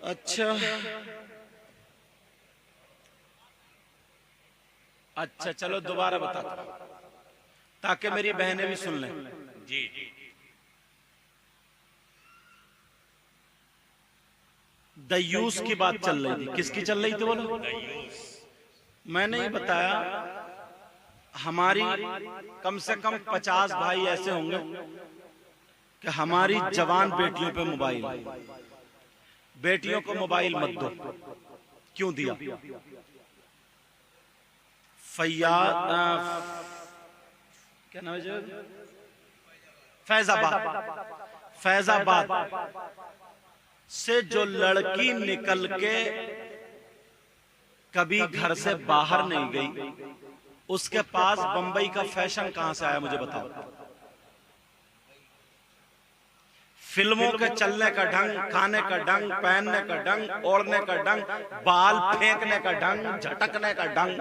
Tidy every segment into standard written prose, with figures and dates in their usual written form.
अच्छा अच्छा, चलो दोबारा बता ताकि मेरी बहनें भी सुन लें। जी जी। दयूस की बात चल रही थी। किसकी चल रही थी बोलो? मैंने ही बताया हमारी कम से कम 50 भाई ऐसे होंगे कि हमारी जवान बेटियों पे मोबाइल, बेटियों को मोबाइल मत दो। क्यों दिया? क्या नाम है? फैजाबाद से जो लड़की निकल के कभी घर से बाहर नहीं गई, उसके पास बंबई का फैशन कहां से आया मुझे बताओ? फिल्मों के चलने का ढंग, खाने का ढंग, पहनने का ढंग, ओढ़ने का ढंग, बाल फेंकने का ढंग, झटकने का ढंग,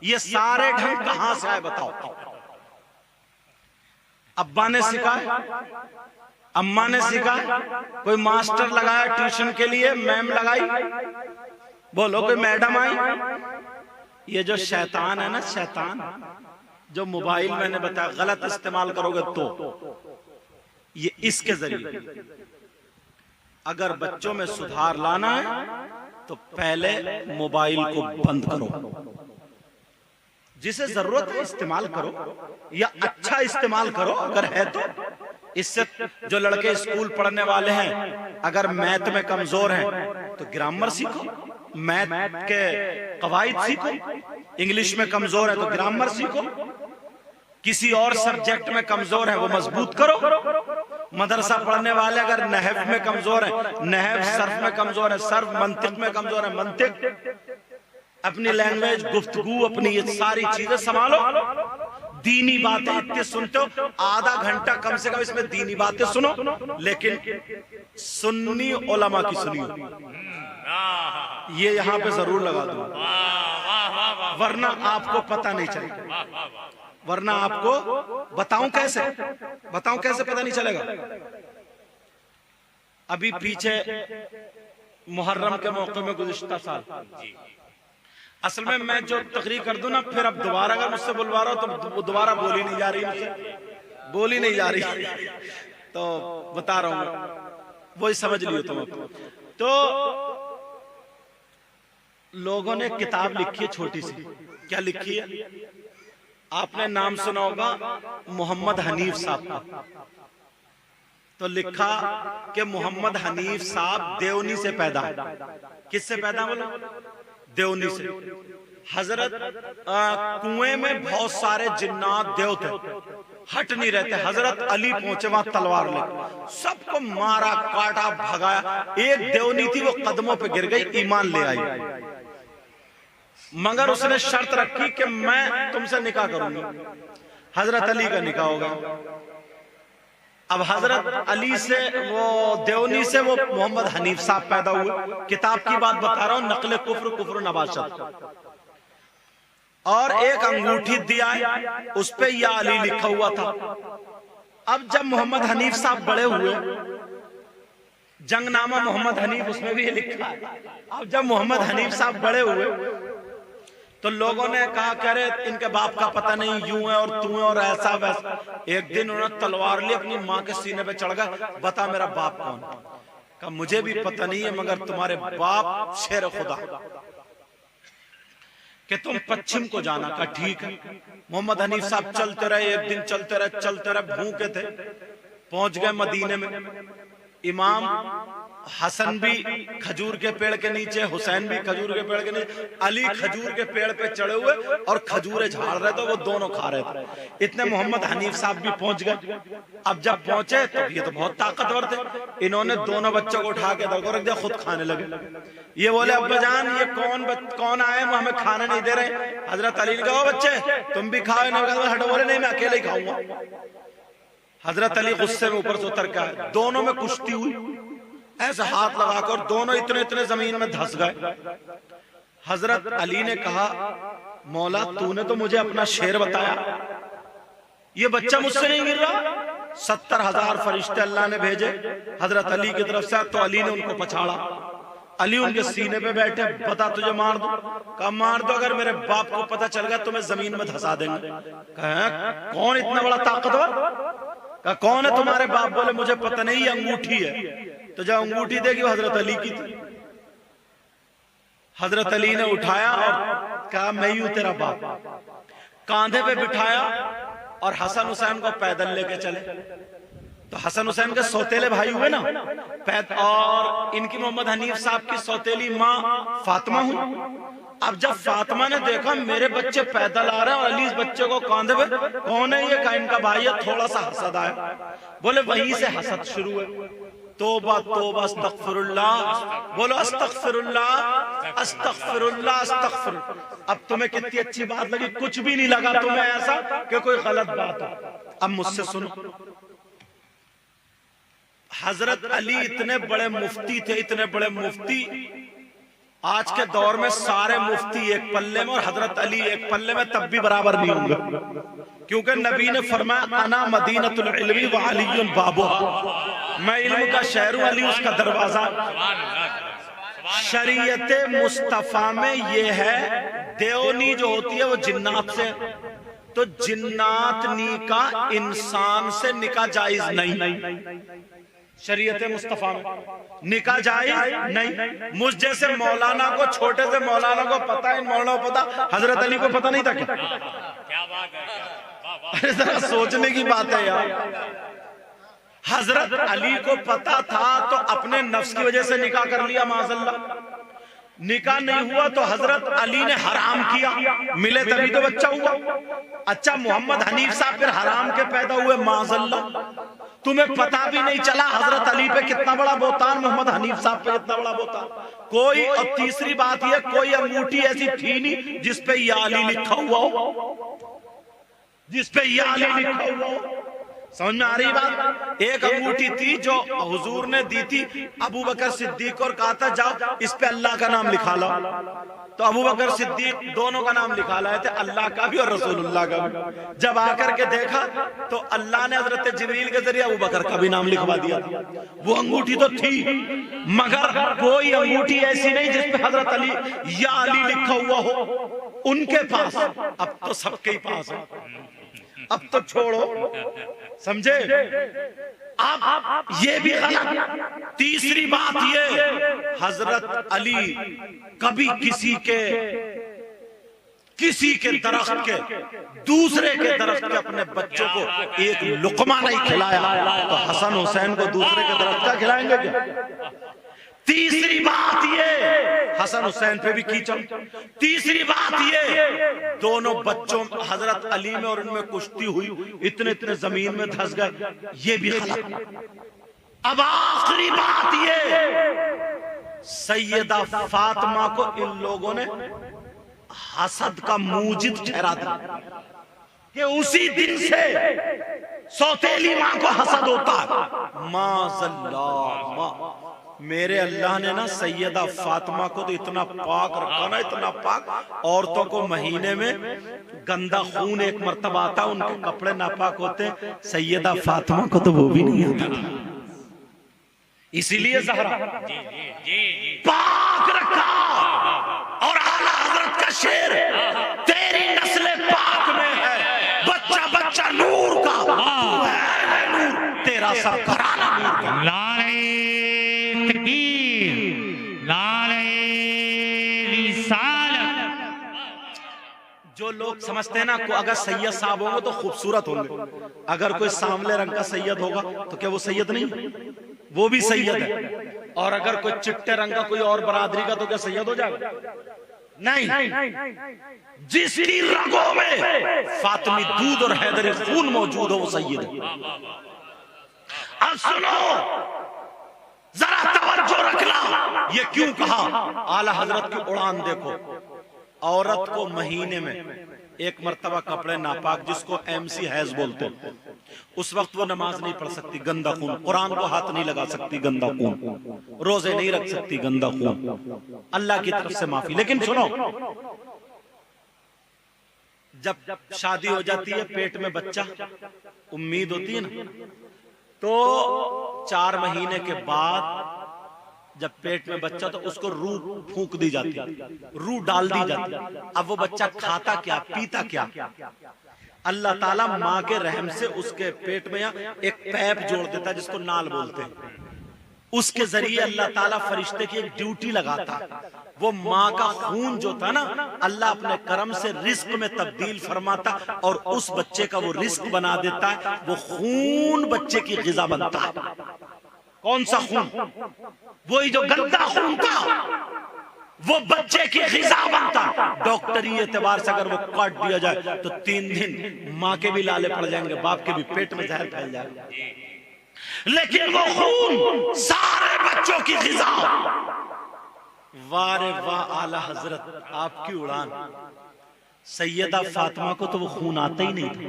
ये सारे ढंग कहां से आए बताओ? अब्बा ने सिखाया, अम्मा ने सिखाया, कोई मास्टर लगाया ट्यूशन के लिए, मैम लगाई, बोलो कोई मैडम आई? ये जो शैतान है ना, शैतान जो मोबाइल मैंने बताया गलत इस्तेमाल करोगे तो ये इसके जरिए अगर बच्चों में सुधार लाना है तो पहले मोबाइल को बंद करो। जिसे जरूरत है इस्तेमाल करो या अच्छा इस्तेमाल करो अगर है तो। इससे जो लड़के स्कूल पढ़ने वाले हैं अगर मैथ में कमजोर हैं तो ग्रामर सीखो, मैथ के कवायद सीखो, इंग्लिश में कमजोर है तो ग्रामर सीखो, किसी और सब्जेक्ट में कमजोर है वो मजबूत करो। मदरसा पढ़ने वाले अगर नहव में कमजोर है, नहव, सर्फ में कमजोर है, सर्फ, मंतिक में कमजोर है, मंतिक, अपनी लैंग्वेज, गुफ्तगू, अपनी ये सारी चीजें संभालो। दीनी बातें इतनी सुनते हो, आधा घंटा कम से कम इसमें दीनी बातें सुनो, लेकिन सुन्नी उलमा की सुनियो। ये यहां पे जरूर लगा दो, वरना आपको पता नहीं चलेगा। वरना आपको बताऊं कैसे पता नहीं चलेगा। अभी पीछे मुहर्रम के मौके में गुज़िश्ता साल, असल में मैं जो तकरीर कर दूं ना, फिर अब दोबारा अगर मुझसे बुलवा रहा हो तो दोबारा बोली नहीं जा रही, मुझसे बोली नहीं जा रही, तो बता रहा हूं, वही समझ लियो तुम। तो लोगों ने किताब लिखी है छोटी सी, क्या लिखी है? आपने नाम सुना होगा मोहम्मद हनीफ साहब का। तो लिखा कि मोहम्मद हनीफ साहब देवनी से पैदा है। किससे पैदा? बोलो देवनी से। हजरत कुएं में बहुत सारे जिन्नात देव थे, हट नहीं रहते। हजरत अली पहुंचे वहां तलवार लेकर, सबको मारा, काटा, भगाया। एक देवनी थी वो कदमों पे गिर गई, ईमान ले आई, मगर उसने शर्त रखी कि मैं तुमसे निकाह करूंगी। हजरत अली का निकाह होगा। अब हजरत अली से, वो देवनी से, वो मोहम्मद हनीफ साहब पैदा हुए। किताब की बात बता रहा हूं, नकले कुफ्र नबाशत। और एक अंगूठी दिया है, उस पे या अली लिखा हुआ था। अब जब मोहम्मद हनीफ साहब बड़े हुए, जंगनामा मोहम्मद हनीफ, उसमें भी ये लिखा है। अब जब मोहम्मद हनीफ साहब बड़े हुए तो लोगों ने कहा कि अरे इनके बाप का पता नहीं, यूं है और तू है और ऐसा वैसा। एक दिन उन्होंने तलवार ली, अपनी माँ के सीने पे चढ़ गया, बता मेरा बाप कौन? कहा मुझे भी पता नहीं है, मगर तुम्हारे बाप शेर खुदा कि तुम पश्चिम को जाना। का ठीक है। मोहम्मद हनीफ साहब चलते रहे, एक दिन चलते रहे, भूखे थे, पहुंच गए मदीने में। इमाम हसन भी खजूर के पेड़ के नीचे, हुसैन भी खजूर के पेड़ के नीचे, अली खजूर के पेड़ पे चढ़े हुए और खजूरें झाड़ रहे थे, वो दोनों खा रहे थे। इतने मोहम्मद हनीफ साहब भी पहुंच गए। अब जब पहुंचे तो ये तो बहुत ताकतवर थे, इन्होंने दोनों बच्चों को उठा के दरको रख दिया, खुद खाने लगे। ये बोले अब्बा जान, ये कौन आए, वो हमें खाने नहीं दे रहे। हजरत अली ने कहा बच्चे तुम भी खाओ। हटो, बोले नहीं मैं अकेले ही खाऊंगा। हजरत अली गुस्से में ऊपर से उतर के आए, दोनों में कुश्ती हुई, ऐसे हाथ लगाकर दोनों इतने जमीन में धंस गए। हजरत अली ने कहा मौला तूने तो मुझे अपना शेर बताया, ये बच्चा मुझसे नहीं गिर रहा, 70,000 फरिश्ते अल्लाह ने भेजे हजरत अली की तरफ से, तो अली ने उनको पछाड़ा। अली उनके सीने पे बैठे, बता तुझे मार दो? कहा मार दो, अगर मेरे बाप को पता चल गया तो मैं जमीन में धंसा देंगे। कहा कौन इतना बड़ा ताकतवर? कहा कौन है तुम्हारे बाप? बोले मुझे पता नहीं, ये अंगूठी है। तो जब अंगूठी देखी वो हजरत अली की थी। हजरत अली ने उठाया और कहा मैं ही हूं तेरा बाप। कांधे पे बिठाया और हसन हुसैन को पैदल लेके चले। तो हसन हुसैन के सौतेले भाई हुए ना, और इनकी मोहम्मद हनीफ साहब की सौतेली माँ फातिमा हुई। अब जब फातिमा ने देखा मेरे बच्चे पैदल आ रहे हैं और अली इस बच्चे को कांधे पे, कौन है ये? का इनका भाई है। थोड़ा सा हसद आया। बोले वहीं से हसद शुरू है। तौबा तौबा अस्तगफिरुल्लाह, बोलो अस्तगफिरुल्लाह अस्तगफिरुल्लाह अस्तगफिरुल्लाह। अब तुम्हें कितनी अच्छी बात लगी? कुछ भी नहीं लगा तुम्हें ऐसा कि कोई गलत बात हो। अब मुझसे सुनो, हजरत अली इतने बड़े मुफ्ती थे, इतने बड़े मुफ्ती। आज के दौर में सारे मुफ्ती एक पल्ले में और हजरत अली एक पल्ले में, तब भी बराबर नहीं होंगे, क्योंकि नबी ने फरमाया अना मदीनतुल इल्मी व अलीयुन बाबुहा, मैं इल्म का शहर हूं, अली उसका दरवाजा। शरीयत मुस्तफा में ये है, देवनी जो होती है वो जिन्नात से, तो जिन्नात निकाह इंसान से निकाह जायज नहीं। शरीयत मुस्तफा में निकाह जायज नहीं। मुझ जैसे मौलाना को, छोटे से मौलाना को पता है, इन मौलाना को पता, हजरत अली को पता नहीं था क्या? क्या बात है, अरे जरा सोचने की बात है यार। हजरत अली को पता था तो अपने नफ्स की वजह से निकाह कर लिया, माज़अल्लाह। निकाह नहीं हुआ तो हजरत अली ने हराम किया, मिले तभी तो बच्चा हुआ। अच्छा मोहम्मद हनीफ साहब फिर हराम के पैदा हुए, माज़अल्लाह। तुम्हें पता भी नहीं चला हजरत अली पे कितना बड़ा बोतान, मोहम्मद हनीफ साहब पे कितना बड़ा बोतान। कोई, और तीसरी बात यह, कोई अंगूठी ऐसी थी नहीं जिसपे या अली लिखा हुआ हो, जिसपे या अली लिखा हुआ हो। समझ में आ रही बात? एक अंगूठी थी जो हुजूर ने दी थी अबू बकर सिद्दीक और कहा था जाओ इस पे अल्लाह का नाम लिखा लो। तो अबू बकर सिद्दीक दोनों का नाम लिखा लाए थे, अल्लाह का भी और रसूलुल्लाह का भी। जब आकर के देखा तो अल्लाह ने हजरत जिब्रील के जरिए अबू बकर का भी नाम लिखवा दिया। वो अंगूठी तो थी, मगर कोई अंगूठी ऐसी नहीं जिसपे हजरत अली या अली लिखा हुआ हो उनके पास। अब तो सबके ही पास है, अब तो छोड़ो, समझे? अब ये भी गलत। तीसरी बात ये, हजरत अली कभी किसी के दरख्त के, दूसरे के दरख्त के अपने बच्चों को एक लुकमा नहीं खिलाया, तो हसन हुसैन को दूसरे के दरख्त का खिलाएंगे क्या? तीसरी बात ये, हसन हुसैन पे भी कीचड़। तीसरी बात ये, दोनों बच्चों हजरत अली में और उनमें कुश्ती हुई, इतने इतने जमीन में धंस गए, ये भी गलत। अब आखिरी बात ये, सैयदा फातिमा को इन लोगों ने हसद का मूजिब ठहरा दिया कि उसी दिन से सौतेली मां को हसद होता है। माज़अल्लाह, मेरे अल्लाह ने ना सैयदा फातिमा को तो इतना पाक रखा ना, इतना पाक। औरतों को महीने में गंदा खून एक मर्तबा आता, उनके कपड़े नापाक होते, सैयदा फातिमा को तो वो भी नहीं आता। इसीलिए ज़हरा पाक रखा। और आला हजरत का शेर, तेरी नस्ल पाक में है, बच्चा बच्चा नूर का, नूर तेरा सरकराना नूर का। जो लोग समझते हैं ना को अगर सैयद साहब होंगे तो खूबसूरत होंगे, अगर कोई सांवले रंग का सैयद होगा तो क्या वो सैयद नहीं? वो भी सैयद है। और अगर कोई चिट्टे रंग का कोई और बरादरी का तो क्या सैयद हो जाएगा? नहीं। जिसकी रगों में फातिमी दूध और हैदरी खून मौजूद हो वो सैयद है। अब सुनो, जरा तवज्जो रखना। ये क्यों कहा? आला हजरत की उड़ान देखो। औरत को महीने में एक मर्तबा कपड़े नापाक, जिसको MC हैज बोलते हैं, उस वक्त वो नमाज नहीं पढ़ सकती, गंदा खून, कुरान को हाथ नहीं लगा सकती, गंदा खून, रोजे नहीं रख सकती, गंदा खून, अल्लाह की तरफ से माफी। लेकिन सुनो, जब शादी हो जाती है, पेट में बच्चा, उम्मीद होती है ना, तो 4 महीने के बाद जब पेट में बच्चा तो उसको रूह फूंक दी जाती, रूह डाल दी जाती। अब वो बच्चा खाता क्या, पीता क्या? अल्लाह ताला माँ के रहम से उसके पेट में एक पैप जोड़ देता जिसको नाल बोलते हैं। उसके जरिए अल्लाह ताला फरिश्ते की एक ड्यूटी लगाता। वो माँ का खून जो था ना, अल्लाह अपने करम से रिस्क में तब्दील फरमाता और उस बच्चे का वो रिस्क बना देता है। वो खून बच्चे की ग़िज़ा बनता है। कौन सा खून? वही जो गंदा खून था, वो बच्चे की ग़िज़ा बनता। डॉक्टरी एतबार से अगर वो काट दिया जाए तो 3 दिन माँ के भी लाले पड़ जाएंगे, बाप के भी पेट में जहर फैल जाएगा। लेकिन वो खून सारे बच्चों की ग़िज़ा। वाह रे वाह, आला हजरत आपकी उड़ान। सैयदा फातिमा को तो वो खून आता ही नहीं था।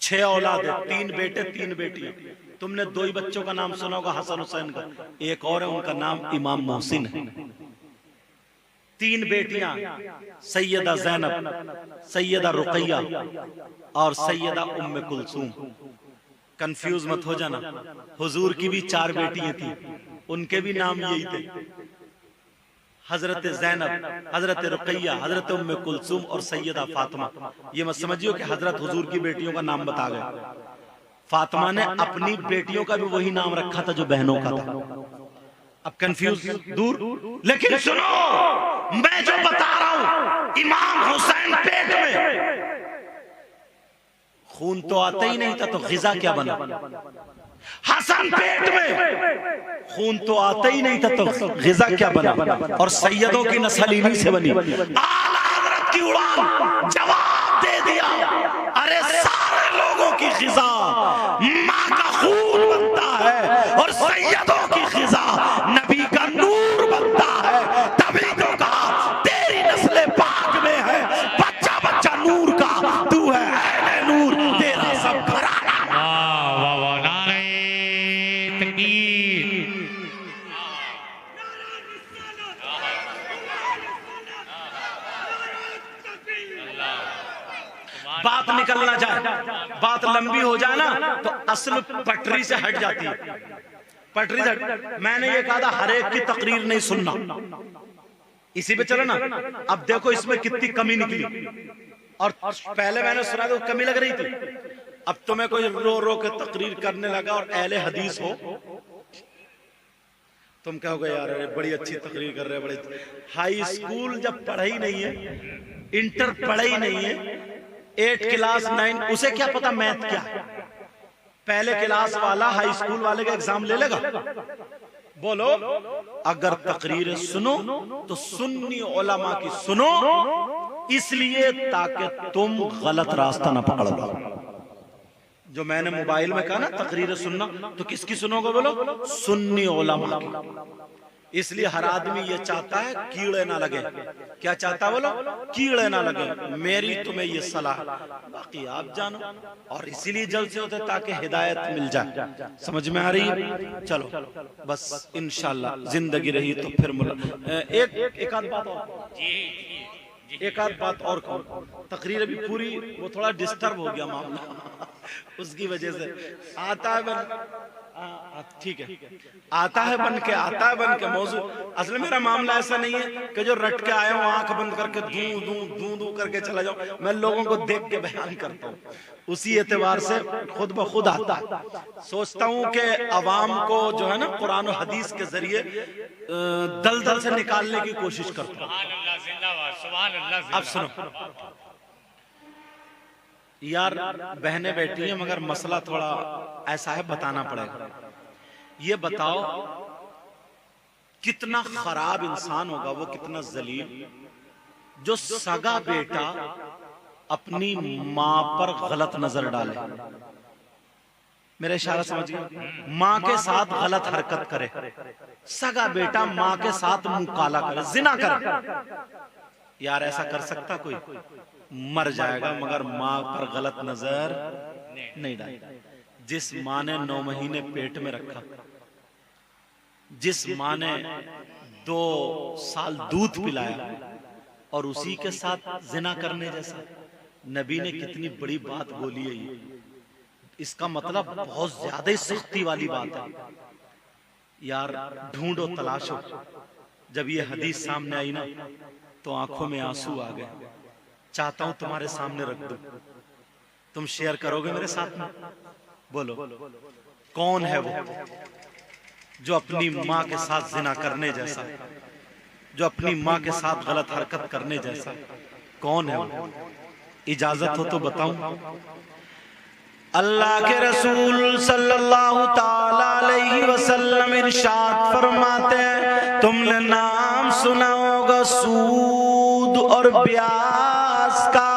6 औलाद है, 3 बेटे 3 बेटियां। तुमने 2 ही बच्चों का नाम सुना होगा, हसन हुसैन का। एक और है, उनका नाम इमाम मोहसिन है। 3 बेटियां, सैयदा ज़ैनब, सैयदा रुक़ैया और सैयदा उम्मे कुलसूम। कंफ्यूज मत हो जाना, हुजूर की भी 4 बेटियां थी, उनके भी नाम यही थे, हजरत ज़ैनब, हजरत रुक़ैया, हजरत उम्मे कुलसूम और सैयदा फातिमा। ये मत समझियो कि हजरत हुजूर की बेटियों का नाम बता गए। फातिमा ने अपनी बेटियों का भी वही नाम रखा था जो बहनों का था। अब कंफ्यूज दूर। लेकिन सुनो, मैं जो बता रहा हूं, इमाम हुसैन पेट में खून तो आता ही नहीं था, तो ग़िज़ा क्या बना? हसन पेट में खून तो आता ही नहीं था, तो ग़िज़ा क्या बना? और सैयदों की नस्ल इन्हीं से बनी। आला हज़रत की उड़ान जवाब दे दिया। अरे सारे लोगों की ग़िज़ा माँ का खून बनता है और सैयदों की ग़िज़ा नबी का नूर बनता है। तभी तो कहा तेरी नस्ल पाक में है, बच्चा बच्चा नूर का, तू है अहले नूर, तेरा सब घराना। वाह वाह वाह, नारे तकबीर। बात निकलना जाए, बात लंबी हो जाए ना, तो असल पटरी से हट जाती है। पटरी से हट। मैंने ये कहा था हर एक की तकरीर नहीं सुनना, इसी पे चलो ना। अब देखो इसमें कितनी कमी निकली। और पहले मैंने सुना तो कमी लग रही थी, अब तो मैं कोई रो रो के तकरीर करने लगा। और अहले हदीस हो तुम कहोगे यार बड़ी अच्छी तकरीर कर रहे हैं, बड़े। हाई स्कूल जब पढ़े ही नहीं है, इंटर पढ़े ही नहीं है, 8 क्लास 9, उसे क्या पता मैथ क्या है? पहले क्लास वाला हाई स्कूल वाले का एग्जाम ले लेगा? बोलो। अगर तकरीर सुनो तो सुन्नी उलमा की सुनो, इसलिए ताकि तुम गलत रास्ता ना पकड़ लो। जो मैंने मोबाइल में कहा ना तकरीर सुनना, तो किसकी सुनोगे? बोलो, सुन्नी उलमा की। इसलिए हर आदमी ये चाहता है कीड़े ना लगे। क्या चाहता है? बोलो, कीड़े ना लगे। मेरी तुम्हें ये सलाह, बाकी आप जानो। और इसीलिए जलसे होते ताकि हिदायत मिल जाए। समझ में आ रही है? चलो बस इंशाल्लाह जिंदगी रही तो फिर एक आध बात और, एक आध बात और कहूँ। तकरीर अभी पूरी, वो थोड़ा डिस्टर्ब हो गया मामला उसकी वजह से। आता है ठीक है, आता है बन के, आता है बन के मौजू। असल मेरा मामला ऐसा नहीं है कि जो रट के आया हूँ आंख बंद करके दू दू करके चला जाऊं। मैं लोगों को देख के बयान करता हूँ, उसी एतबार से खुद ब खुद आता है। सोचता हूँ कि अवाम को जो है ना कुरान और हदीस के जरिए दलदल से निकालने की कोशिश करता हूँ। अब सुनो यार, बहनें बैठी हैं मगर मसला थोड़ा ऐसा है, बताना पड़ेगा। ये बताओ कितना खराब इंसान होगा वो, कितना जलील, जो सगा बेटा अपनी मां पर गलत नजर डाले। मेरा इशारा समझिए, मां के साथ गलत हरकत करे, सगा बेटा मां के साथ मुंह काला करे, जिना करे। यार ऐसा कर सकता कोई? मर जाएगा मगर मां पर गलत नजर नहीं डाली। जिस मां ने 9 महीने पेट में रखा, जिस मां ने 2 साल दूध पिलाया और उसी के साथ जिना करने जैसा, नबी ने कितनी बड़ी बात बोली है ये। इसका मतलब बहुत ज्यादा ही सख्ती वाली बात है यार। ढूंढो तलाशो, जब ये हदीस सामने आई ना तो आंखों में आंसू आ गए। चाहता हूं तुम्हारे सामने रख दूं, तुम शेयर करोगे मेरे साथ में? बोलो कौन है वो जो अपनी माँ के साथ जिना करने जैसा, जो अपनी माँ के साथ गलत हरकत करने जैसा कौन है वो? इजाजत हो तो बताऊं। अल्लाह के रसूल सल्लल्लाहु ताला अलैहि वसल्लम इरशाद फरमाते हैं, तुमने नाम सुना होगा सूद और ब्याज का।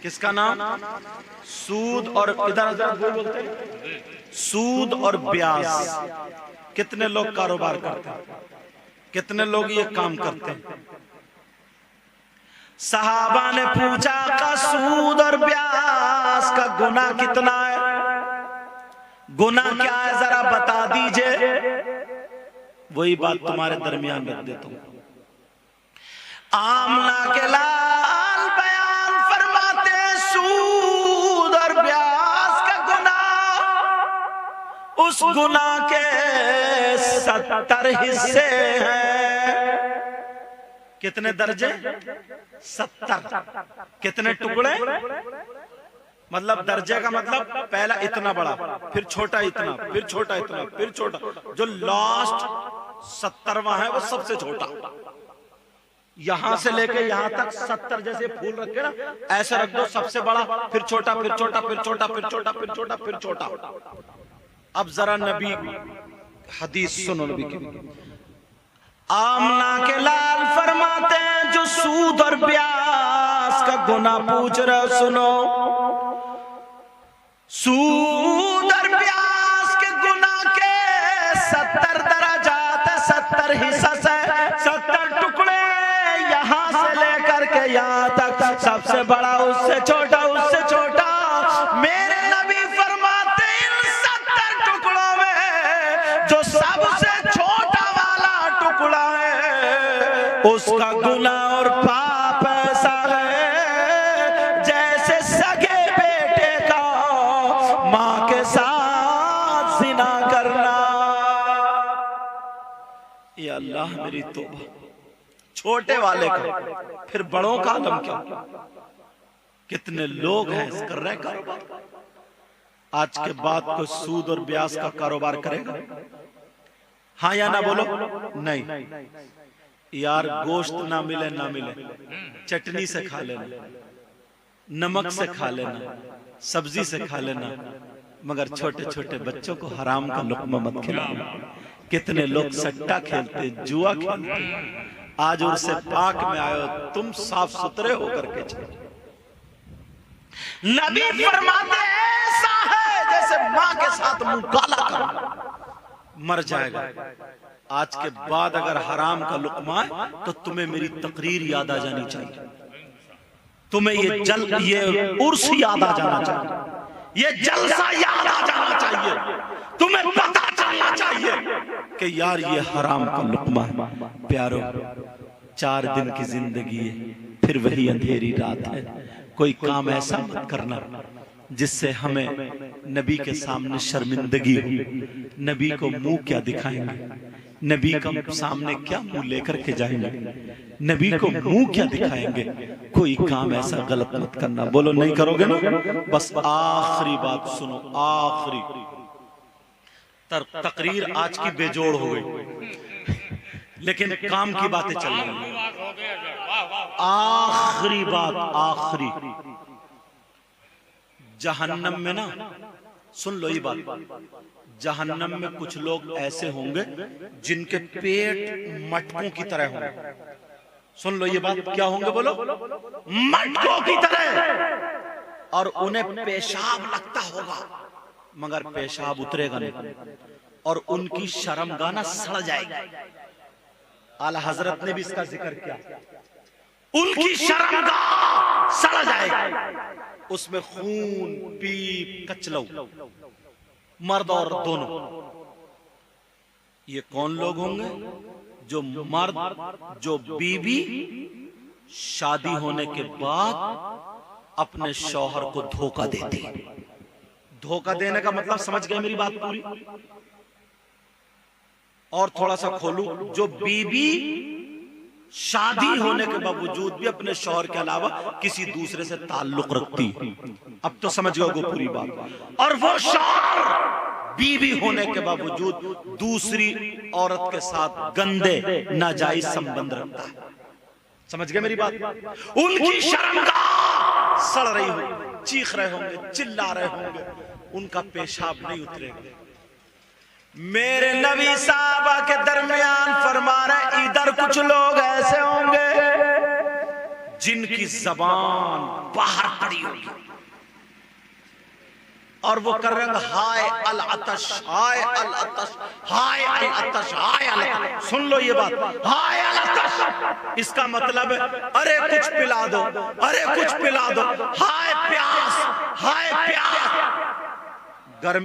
किसका नाम? सूद और, इधर उधर बोलते हैं, सूद और ब्याज। कितने लोग कारोबार करते हैं, कितने लोग ये काम करते हैं? सहाबा ने पूछा का सूद और ब्याज का गुनाह कितना है, गुनाह क्या है जरा बता दीजिए। वही बात तुम्हारे दरमियान रख देता हूं। आमना के लाल बयान फरमाते सूद और ब्याज का गुनाह, उस गुनाह के 70 हिस्से हैं। कितने दर्जे? 70। कितने टुकड़े? मतलब दर्जे का मतलब पहला इतना बड़ा, फिर छोटा इतना, फिर छोटा इतना, फिर छोटा, जो लास्ट 70वां है वो सबसे छोटा। यहां से लेके यहां तक 70 जैसे फूल रखे ना, ऐसे रख दो, सबसे बड़ा, फिर छोटा, फिर छोटा, फिर छोटा, फिर छोटा, फिर छोटा, फिर छोटा। अब जरा नबी हदीस सुनो नबी की। आमना के लाल फरमाते हैं जो सूद और ब्याज का गुनाह पूछ रहे हो सुनो। सूद और ब्याज के गुनाह के 70 दराजात, 70 हिस्सा है, 70 टुकड़े, यहां से लेकर के यहां तक, सबसे बड़ा उससे छोटा, उससे छोटा। मेरे नबी फरमाते इन 70 टुकड़ों में जो सबसे छोटा वाला टुकड़ा है, उसका गुनाह और पाप ऐसा है जैसे सगे बेटे का मां के साथ जिना करना। ये अल्लाह मेरी तौबा। छोटे वाले का, फिर बड़ों का आलम क्या? कितने लोग हैं कर रहे कारोबार। आज के बाद कोई सूद और ब्याज का कारोबार करेगा? हाँ या ना बोलो? नहीं यार, गोश्त ना मिले ना मिले, चटनी से खा लेना, नमक से खा लेना, सब्जी से खा लेना, मगर छोटे छोटे बच्चों को हराम का लुक्मा मत खिलाना। कितने लोग सट्टा खेलते, जुआ खेलते। आज और से पाक में आयो, तुम साफ सुथरे होकर के चलो। नबी फरमाते ऐसा है जैसे मां के साथ मुंह काला कर मर जाएगा। आज के बाद अगर हराम का लुक्मा है तो तुम्हें मेरी तकरीर याद आ जानी चाहिए, तुम्हें ये उर्स याद आ जाना चाहिए, ये जलसा याद आ जाना चाहिए, तुम्हें पता चलना चाहिए कि यार ये हराम का लुक्मा है। प्यारो, 4 दिन की जिंदगी है, फिर वही अंधेरी रात है। कोई काम ऐसा मत करना जिससे हमें नबी के सामने शर्मिंदगी हो। नबी को मुंह क्या दिखाएंगे, नबी के सामने क्या मुंह लेकर के जाएंगे, नबी को मुंह क्या दिखाएंगे। कोई काम ऐसा गलत मत करना। बोलो नहीं करोगे ना? बस आखिरी बात सुनो, आखिरी तकरीर आज की बेजोड़ हो गई, लेकिन काम की बातें चल रही हैं। आखिरी बात, आखिरी, जहन्नम में ना, सुन लो ये बात, जहन्नम में कुछ लोग ऐसे होंगे जिनके पेट मटकों की तरह होंगे। सुन लो ये बात, क्या होंगे बोलो? मटकों की तरह। और उन्हें पेशाब लगता होगा मगर पेशाब उतरेगा नहीं, और उनकी शर्मगाना सड़ जाएगी। आला हजरत ने भी इसका जिक्र किया, उनकी शर्मगाह सड़ जाएगी, उसमें खून, पीप, कचलऊ, मर्द और दोनों। ये कौन लोग होंगे? जो मर्द, जो बीबी शादी होने के बाद अपने शौहर को धोखा देती। धोखा देने का मतलब समझ गए मेरी बात पूरी? और थोड़ा सा खोलूं, जो बीबी शादी होने के बावजूद भी अपने शौहर के अलावा किसी दूसरे से ताल्लुक रखती, अब तो समझ गए पूरी बात। और वो शौहर बीवी होने के बावजूद दूसरी औरत के साथ गंदे नाजायज संबंध रखता है। समझ गए मेरी बात? उनकी शर्मगाह सड़ रही होगी, चीख रहे होंगे, चिल्ला रहे होंगे, उनका पेशाब नहीं उतरेगा। मेरे नबी साहबा के दरमियान फरमा रहे, इधर कुछ लोग ऐसे होंगे जिनकी जबान बाहर पड़ी होगी और वो कर रहे हैं हाय अल अतश, हाय अल अतश, हाय अल अतश, हाय अल अतश। सुन लो ये बात, हाय अल अतश, इसका मतलब है अरे कुछ पिला दो, अरे कुछ पिला दो, हाय प्यास, हाय प्यास।